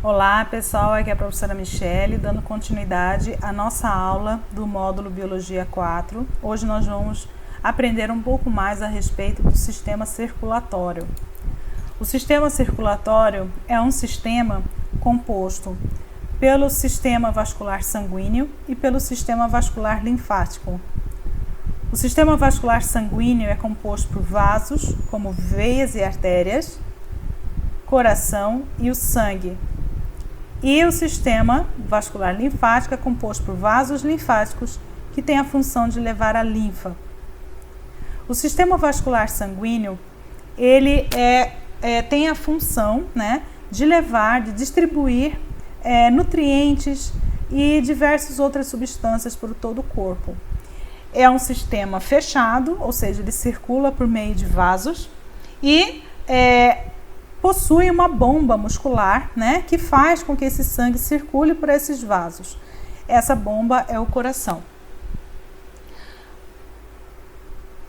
Olá pessoal, aqui é a professora Michele, dando continuidade à nossa aula do módulo Biologia 4. Hoje nós vamos aprender um pouco mais a respeito do sistema circulatório. O sistema circulatório é um sistema composto pelo sistema vascular sanguíneo e pelo sistema vascular linfático. O sistema vascular sanguíneo é composto por vasos, como veias e artérias, coração e o sangue. E o sistema vascular linfático é composto por vasos linfáticos que têm a função de levar a linfa. O sistema vascular sanguíneo, ele tem a função, de levar, de distribuir nutrientes e diversas outras substâncias por todo o corpo. É um sistema fechado, ou seja, ele circula por meio de vasos e possui uma bomba muscular, que faz com que esse sangue circule por esses vasos. Essa bomba é o coração.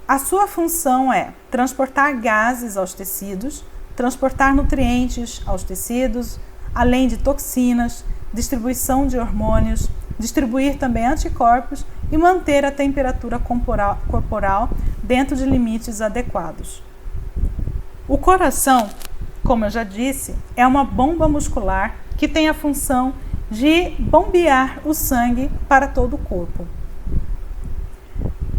A sua função é transportar gases aos tecidos, transportar nutrientes aos tecidos, além de toxinas, distribuição de hormônios, distribuir também anticorpos e manter a temperatura corporal dentro de limites adequados. O coração, como eu já disse, é uma bomba muscular que tem a função de bombear o sangue para todo o corpo.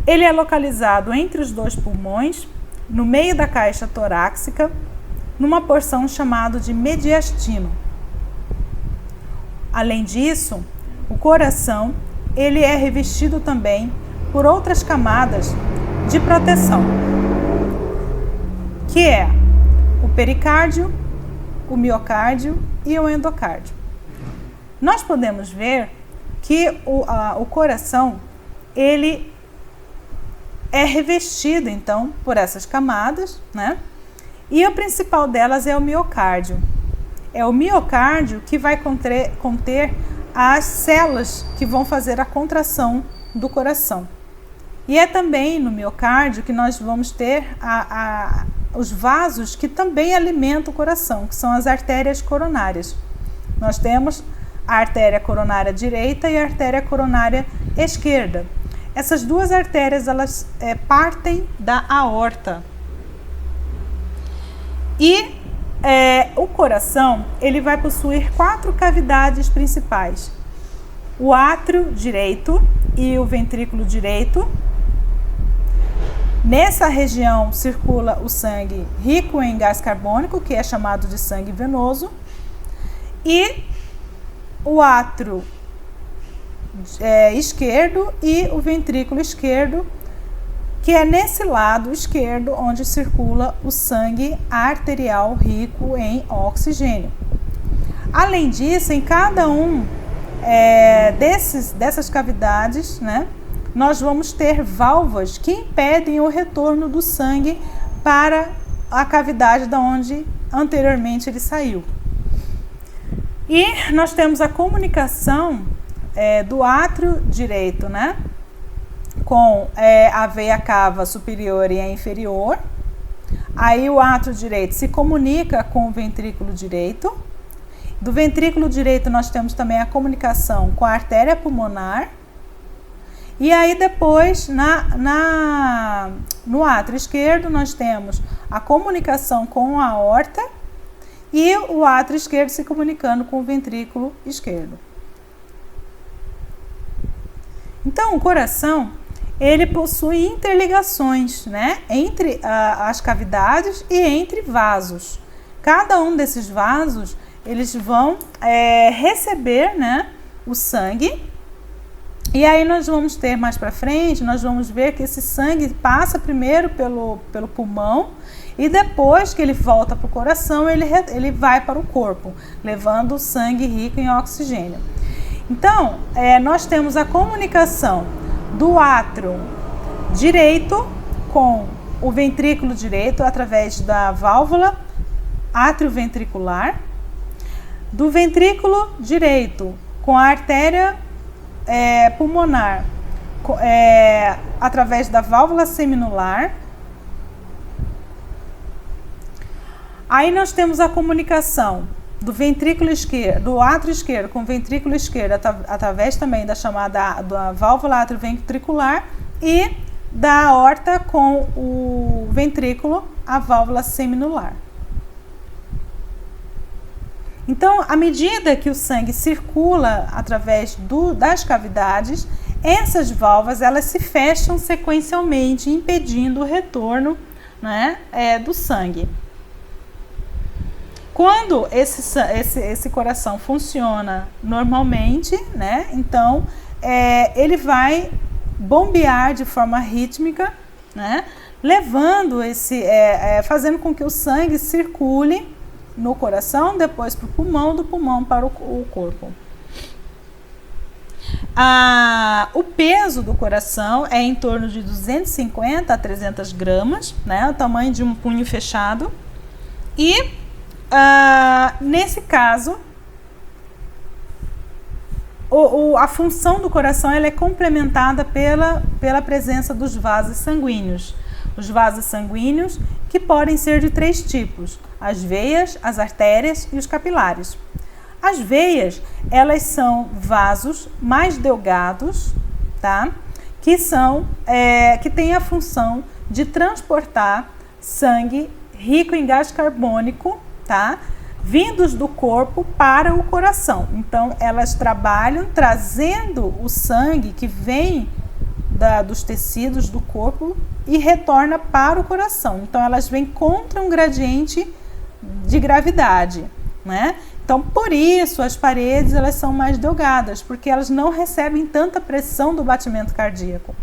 Ele é localizado entre os dois pulmões, no meio da caixa torácica, numa porção chamada de mediastino. Além disso, o coração ele é revestido também por outras camadas de proteção, que é o pericárdio, o miocárdio e o endocárdio. Nós podemos ver que o coração ele é revestido então por essas camadas, E a principal delas é o miocárdio. É o miocárdio que vai conter as células que vão fazer a contração do coração. E é também no miocárdio que nós vamos ter os vasos que também alimentam o coração, que são as artérias coronárias. Nós temos a artéria coronária direita e a artéria coronária esquerda. Essas duas artérias, elas partem da aorta. E o coração, ele vai possuir 4 cavidades principais. O átrio direito e o ventrículo direito. Nessa região circula o sangue rico em gás carbônico, que é chamado de sangue venoso. E o átrio esquerdo e o ventrículo esquerdo, que é nesse lado esquerdo onde circula o sangue arterial rico em oxigênio. Além disso, em cada um dessas cavidades, nós vamos ter válvulas que impedem o retorno do sangue para a cavidade da onde anteriormente ele saiu. E nós temos a comunicação do átrio direito, com a veia cava superior e a inferior. Aí o átrio direito se comunica com o ventrículo direito. Do ventrículo direito nós temos também a comunicação com a artéria pulmonar. E aí depois, no átrio esquerdo, nós temos a comunicação com a aorta e o átrio esquerdo se comunicando com o ventrículo esquerdo. Então, o coração, ele possui interligações, entre as cavidades e entre vasos. Cada um desses vasos, eles vão receber, o sangue. E aí nós vamos ter mais para frente, nós vamos ver que esse sangue passa primeiro pelo pulmão e depois que ele volta para o coração, ele vai para o corpo, levando o sangue rico em oxigênio. Então, nós temos a comunicação do átrio direito com o ventrículo direito através da válvula atrioventricular, do ventrículo direito com a artéria pulmonar através da válvula seminular. Aí nós temos a comunicação do ventrículo esquerdo, do átrio esquerdo com o ventrículo esquerdo, através também da da válvula atrioventricular, e da aorta com o ventrículo, a válvula seminular. Então, à medida que o sangue circula através das cavidades, essas válvulas elas se fecham sequencialmente, impedindo o retorno, né, do sangue. Quando esse coração funciona normalmente, né, então ele vai bombear de forma rítmica, né, levando fazendo com que o sangue circule no coração, depois para o pulmão, do pulmão para o corpo. O peso do coração é em torno de 250 a 300 gramas, né, o tamanho de um punho fechado. E nesse caso, a função do coração ela é complementada pela presença dos vasos sanguíneos. Os vasos sanguíneos que podem ser de 3 tipos: as veias, as artérias e os capilares. As veias, elas são vasos mais delgados, tá? Que têm a função de transportar sangue rico em gás carbônico, tá? Vindos do corpo para o coração. Então, elas trabalham trazendo o sangue que vem dos tecidos do corpo e retorna para o coração. Então, elas vêm contra um gradiente de gravidade, né? Então, por isso, as paredes elas são mais delgadas, porque elas não recebem tanta pressão do batimento cardíaco.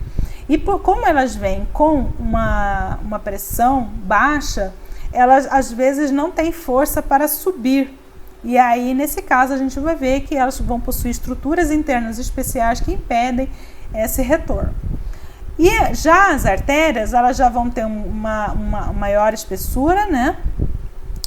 E como elas vêm com uma pressão baixa, elas às vezes não têm força para subir. E aí, nesse caso, a gente vai ver que elas vão possuir estruturas internas especiais que impedem esse retorno. E já as artérias, elas já vão ter uma maior espessura, né?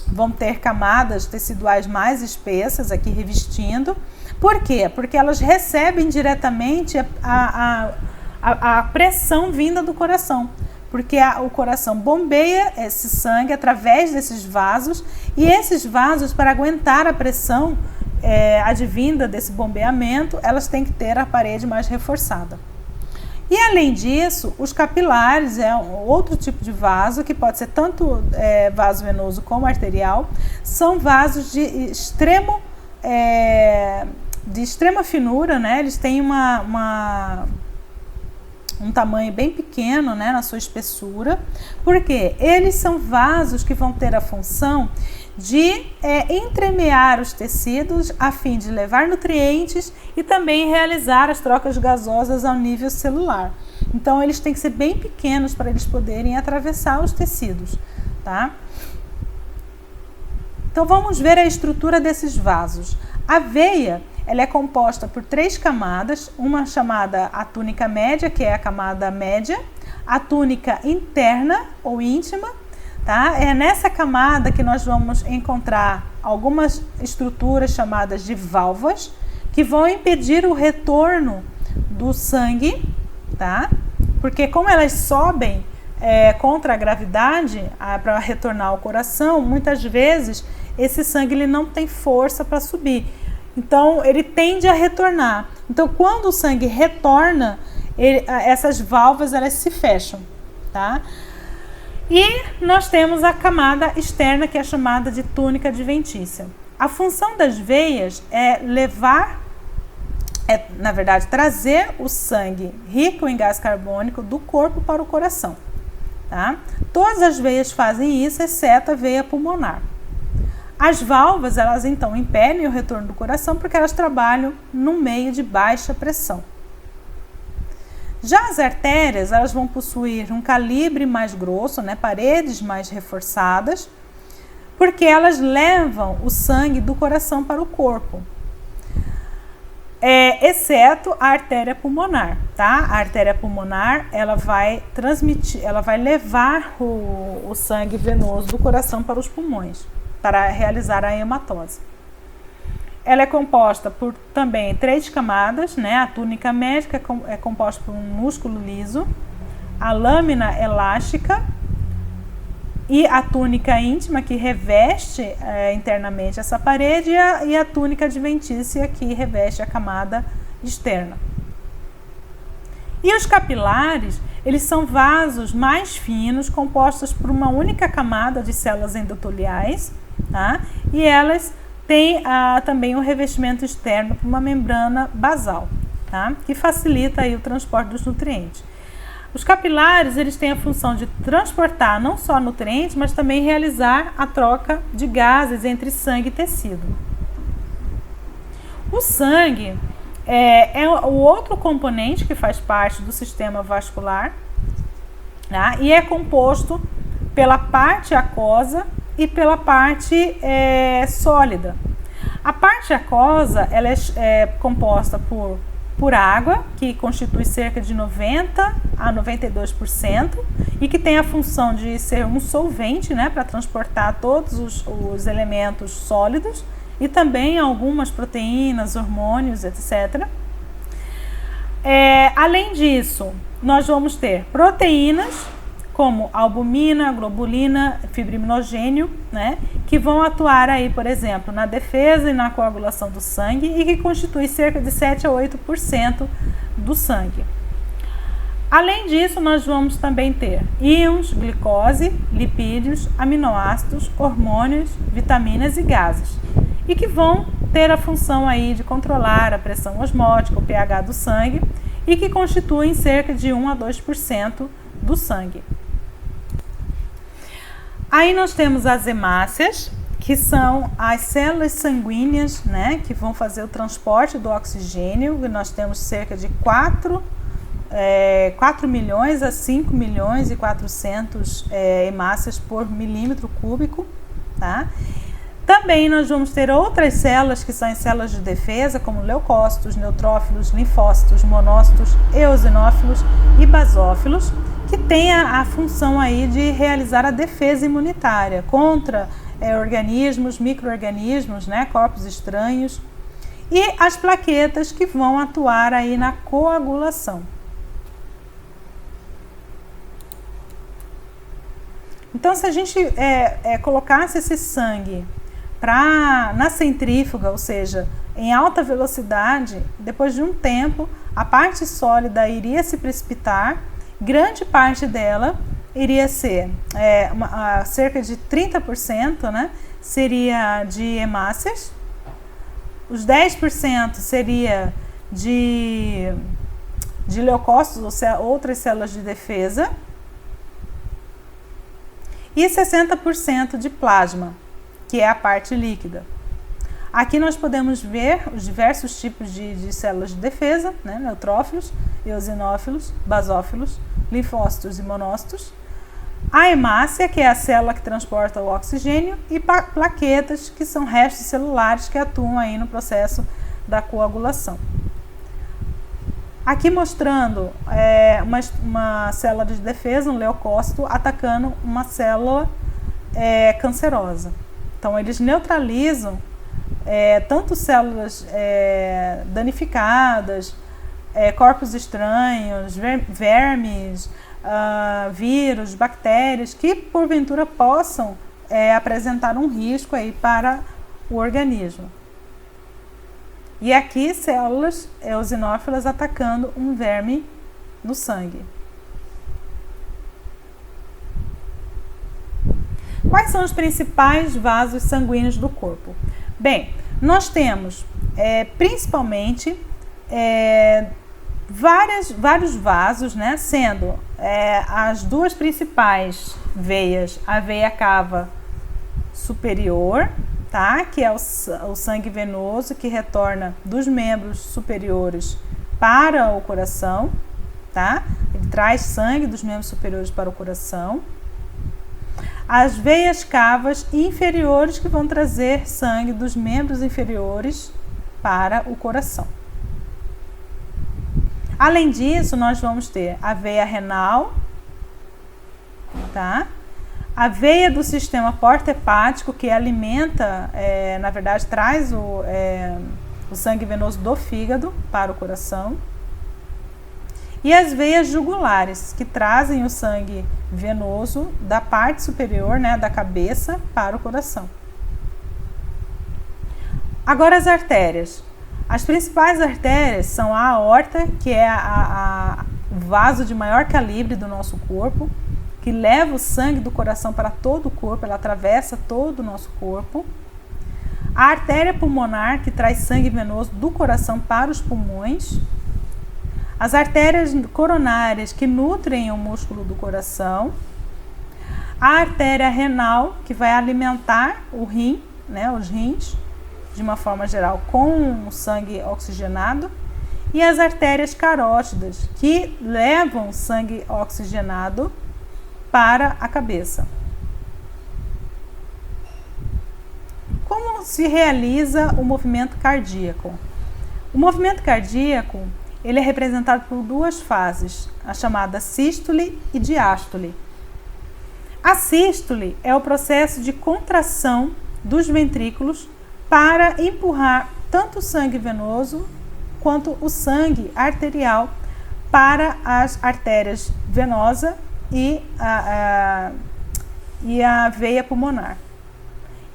Vão ter camadas teciduais mais espessas aqui revestindo. Por quê? Porque elas recebem diretamente a pressão vinda do coração. Porque o coração bombeia esse sangue através desses vasos, e esses vasos, para aguentar a pressão advinda desse bombeamento, elas têm que ter a parede mais reforçada. E além disso, os capilares é outro tipo de vaso, que pode ser tanto vaso venoso como arterial, são vasos de extrema finura, né? Eles têm um tamanho bem pequeno, né, na sua espessura, porque eles são vasos que vão ter a função de entremear os tecidos a fim de levar nutrientes e também realizar as trocas gasosas ao nível celular. Então, eles têm que ser bem pequenos para eles poderem atravessar os tecidos, tá? Então, vamos ver a estrutura desses vasos. A veia, ela é composta por 3 camadas, uma chamada a túnica média, que é a camada média, a túnica interna ou íntima, tá? É nessa camada que nós vamos encontrar algumas estruturas chamadas de válvulas, que vão impedir o retorno do sangue, tá? Porque como elas sobem contra a gravidade para retornar ao coração, muitas vezes esse sangue ele não tem força para subir. Então, ele tende a retornar. Então, quando o sangue retorna, essas válvulas elas se fecham, tá? E nós temos a camada externa, que é chamada de túnica adventícia. A função das veias é na verdade, trazer o sangue rico em gás carbônico do corpo para o coração, tá? Todas as veias fazem isso, exceto a veia pulmonar. As válvulas, elas então impedem o retorno do coração porque elas trabalham no meio de baixa pressão. Já as artérias, elas vão possuir um calibre mais grosso, né, paredes mais reforçadas, porque elas levam o sangue do coração para o corpo, exceto a artéria pulmonar, tá? A artéria pulmonar, ela vai levar o sangue venoso do coração para os pulmões, para realizar a hematose. Ela é composta por também 3 camadas, né? A túnica médica é composta por um músculo liso, a lâmina elástica e a túnica íntima, que reveste internamente essa parede, e a túnica adventícia, que reveste a camada externa. E os capilares, eles são vasos mais finos, compostos por uma única camada de células endoteliais, tá? E elas têm também um revestimento externo por uma membrana basal, tá? Que facilita aí o transporte dos nutrientes. Os capilares, eles têm a função de transportar não só nutrientes, mas também realizar a troca de gases entre sangue e tecido. O sangue é o outro componente que faz parte do sistema vascular, tá? E é composto pela parte aquosa e pela parte sólida. A parte aquosa, ela é composta por água, que constitui cerca de 90 a 92%, e que tem a função de ser um solvente, né, para transportar todos os elementos sólidos, e também algumas proteínas, hormônios, etc. Além disso, nós vamos ter proteínas, como albumina, globulina, fibrinogênio, né, que vão atuar aí, por exemplo, na defesa e na coagulação do sangue, e que constitui cerca de 7 a 8% do sangue. Além disso, nós vamos também ter íons, glicose, lipídios, aminoácidos, hormônios, vitaminas e gases, e que vão ter a função aí de controlar a pressão osmótica, o pH do sangue, e que constituem cerca de 1 a 2% do sangue. Aí nós temos as hemácias, que são as células sanguíneas, né, que vão fazer o transporte do oxigênio, e nós temos cerca de 4 milhões a 5 milhões e 400 hemácias por milímetro cúbico, tá? Também nós vamos ter outras células, que são as células de defesa, como leucócitos, neutrófilos, linfócitos, monócitos, eosinófilos e basófilos, que tem a função aí de realizar a defesa imunitária contra organismos, micro-organismos, né, corpos estranhos, e as plaquetas, que vão atuar aí na coagulação. Então, se a gente colocasse esse sangue na centrífuga, ou seja, em alta velocidade, depois de um tempo, a parte sólida iria se precipitar, grande parte dela iria ser, cerca de 30%, né, seria de hemácias, os 10% seria de leucócitos, ou outras células de defesa, e 60% de plasma, que é a parte líquida. Aqui nós podemos ver os diversos tipos de células de defesa, né, neutrófilos, eosinófilos, basófilos, linfócitos e monócitos. A hemácia, que é a célula que transporta o oxigênio, e plaquetas, que são restos celulares que atuam aí no processo da coagulação. Aqui mostrando uma célula de defesa, um leucócito, atacando uma célula cancerosa. Então, eles neutralizam tanto células danificadas, corpos estranhos, vermes, vírus, bactérias, que porventura possam apresentar um risco aí para o organismo. E aqui, células eosinófilas atacando um verme no sangue. Quais são os principais vasos sanguíneos do corpo? Bem, nós temos principalmente vários vasos, né, sendo as duas principais veias, a veia cava superior, tá, que é o sangue venoso que retorna dos membros superiores para o coração, tá? Ele traz sangue dos membros superiores para o coração. As veias cavas inferiores, que vão trazer sangue dos membros inferiores para o coração. Além disso, nós vamos ter a veia renal, tá? A veia do sistema porta-hepático, que alimenta, na verdade, traz o sangue venoso do fígado para o coração. e as veias jugulares, que trazem o sangue venoso da parte superior, né, da cabeça para o coração. Agora as artérias. As principais artérias são a aorta, que é o vaso de maior calibre do nosso corpo, que leva o sangue do coração para todo o corpo, ela atravessa todo o nosso corpo. A artéria pulmonar, que traz sangue venoso do coração para os pulmões. As artérias coronárias, que nutrem o músculo do coração. A artéria renal, que vai alimentar o rim, né, os rins, de uma forma geral, com o sangue oxigenado. E as artérias carótidas, que levam o sangue oxigenado para a cabeça. Como se realiza o movimento cardíaco? O movimento cardíaco, ele é representado por duas fases, a chamada sístole e diástole. A sístole é o processo de contração dos ventrículos para empurrar tanto o sangue venoso quanto o sangue arterial para as artérias venosa e a veia pulmonar.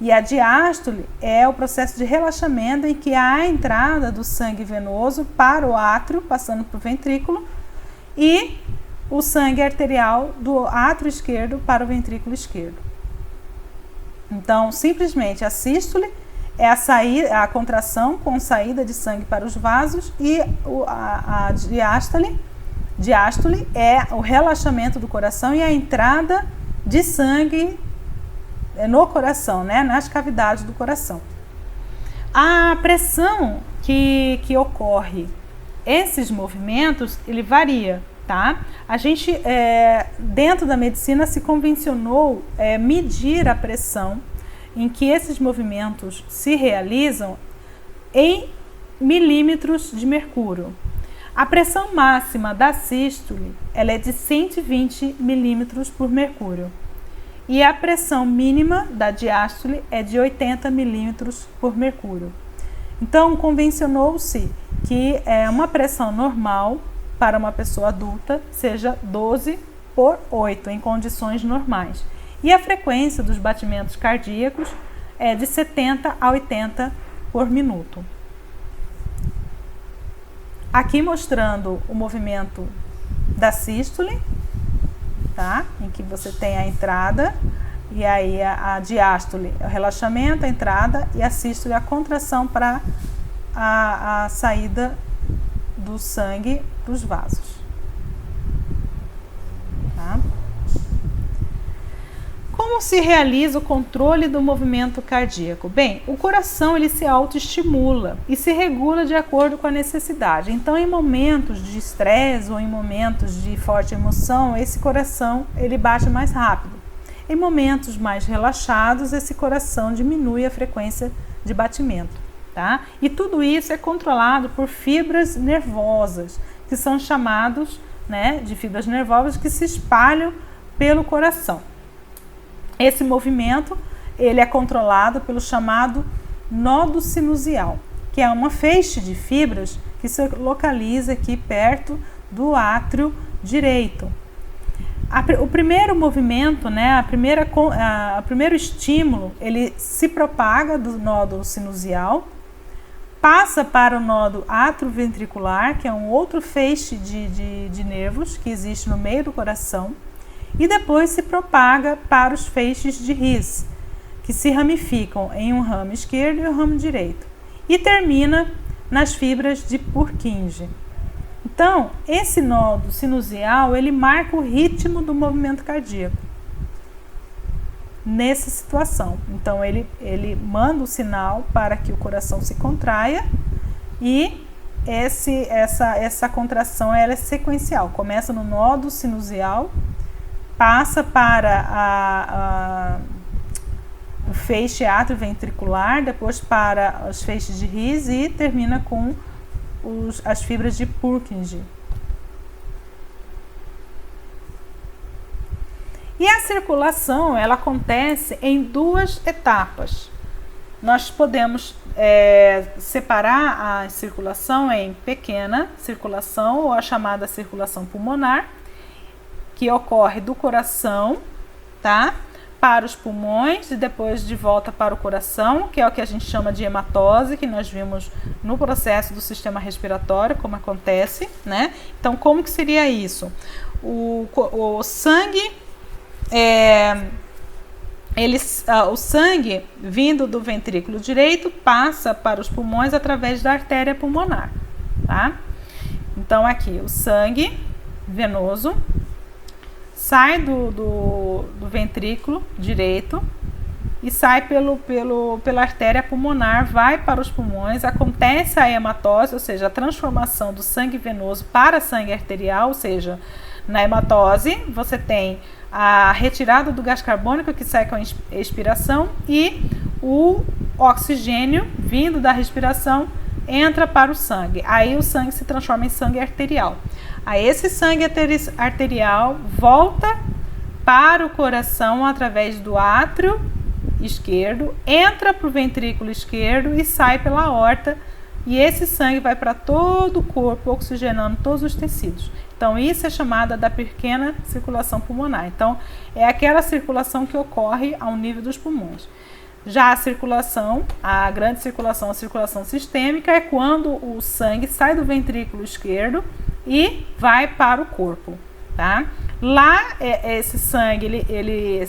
E a diástole é o processo de relaxamento em que há a entrada do sangue venoso para o átrio, passando para o ventrículo, e o sangue arterial do átrio esquerdo para o ventrículo esquerdo. Então, simplesmente a sístole é a contração com saída de sangue para os vasos, e a diástole é o relaxamento do coração e a entrada de sangue no coração, né, nas cavidades do coração. A pressão que ocorre esses movimentos, ele varia, tá? A gente, dentro da medicina, se convencionou medir a pressão em que esses movimentos se realizam em milímetros de mercúrio. A pressão máxima da sístole, ela é de 120 milímetros por mercúrio. E a pressão mínima da diástole é de 80 milímetros por mercúrio. Então, convencionou-se que uma pressão normal para uma pessoa adulta seja 12 por 8 em condições normais. E a frequência dos batimentos cardíacos é de 70 a 80 por minuto. Aqui mostrando o movimento da sístole, tá? Em que você tem a entrada, e aí a diástole é o relaxamento, a entrada, e a sístole é a contração para a saída do sangue dos vasos. Tá? Como se realiza o controle do movimento cardíaco? Bem, o coração ele se autoestimula e se regula de acordo com a necessidade. Então, em momentos de estresse ou em momentos de forte emoção, esse coração ele bate mais rápido. Em momentos mais relaxados, esse coração diminui a frequência de batimento, tá? E tudo isso é controlado por fibras nervosas, que são chamados, né, de fibras nervosas que se espalham pelo coração. Esse movimento ele é controlado pelo chamado nódo sinusial, que é uma feixe de fibras que se localiza aqui perto do átrio direito. O primeiro movimento, né, o primeiro estímulo, ele se propaga do nódo sinusial, passa para o nódo atrioventricular, que é um outro feixe de nervos que existe no meio do coração, e depois se propaga para os feixes de His, que se ramificam em um ramo esquerdo e um ramo direito, e termina nas fibras de Purkinje. Então, esse nódo sinusial, ele marca o ritmo do movimento cardíaco nessa situação. Então, ele manda o sinal para que o coração se contraia, e essa contração ela é sequencial. Começa no nódo sinusial, passa para o feixe atrioventricular, depois para os feixes de His e termina com as fibras de Purkinje. E a circulação ela acontece em duas etapas. nós podemos separar a circulação em pequena circulação, ou a chamada circulação pulmonar, que ocorre do coração, tá, para os pulmões e depois de volta para o coração, que é o que a gente chama de hematose, que nós vimos no processo do sistema respiratório, como acontece, né? Então, como que seria isso? O sangue, o sangue vindo do ventrículo direito passa para os pulmões através da artéria pulmonar, tá? Então, aqui, o sangue venoso sai do ventrículo direito e sai pela artéria pulmonar, vai para os pulmões, acontece a hematose, ou seja, a transformação do sangue venoso para sangue arterial, ou seja, na hematose você tem a retirada do gás carbônico que sai com a expiração e o oxigênio vindo da respiração entra para o sangue. Aí o sangue se transforma em sangue arterial. Aí esse sangue arterial volta para o coração através do átrio esquerdo, entra para o ventrículo esquerdo e sai pela aorta. E esse sangue vai para todo o corpo, oxigenando todos os tecidos. Então, isso é chamada da pequena circulação pulmonar. Então, é aquela circulação que ocorre ao nível dos pulmões. Já a circulação, a grande circulação, a circulação sistêmica, é quando o sangue sai do ventrículo esquerdo e vai para o corpo, tá? Lá, esse sangue, ele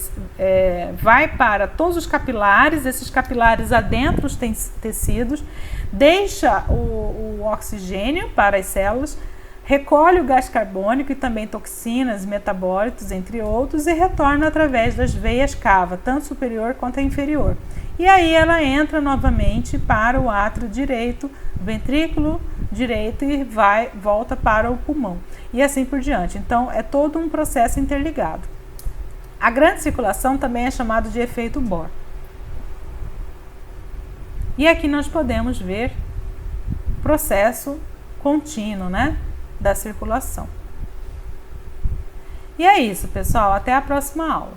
vai para todos os capilares, esses capilares adentram os tecidos, deixa o oxigênio para as células, recolhe o gás carbônico e também toxinas, metabólitos, entre outros, e retorna através das veias cava, tanto superior quanto inferior. E aí ela entra novamente para o átrio direito, ventrículo direito, e volta para o pulmão. E assim por diante. Então, é todo um processo interligado. A grande circulação também é chamado de efeito Bohr. E aqui nós podemos ver o processo contínuo, né, da circulação. E é isso, pessoal. Até a próxima aula.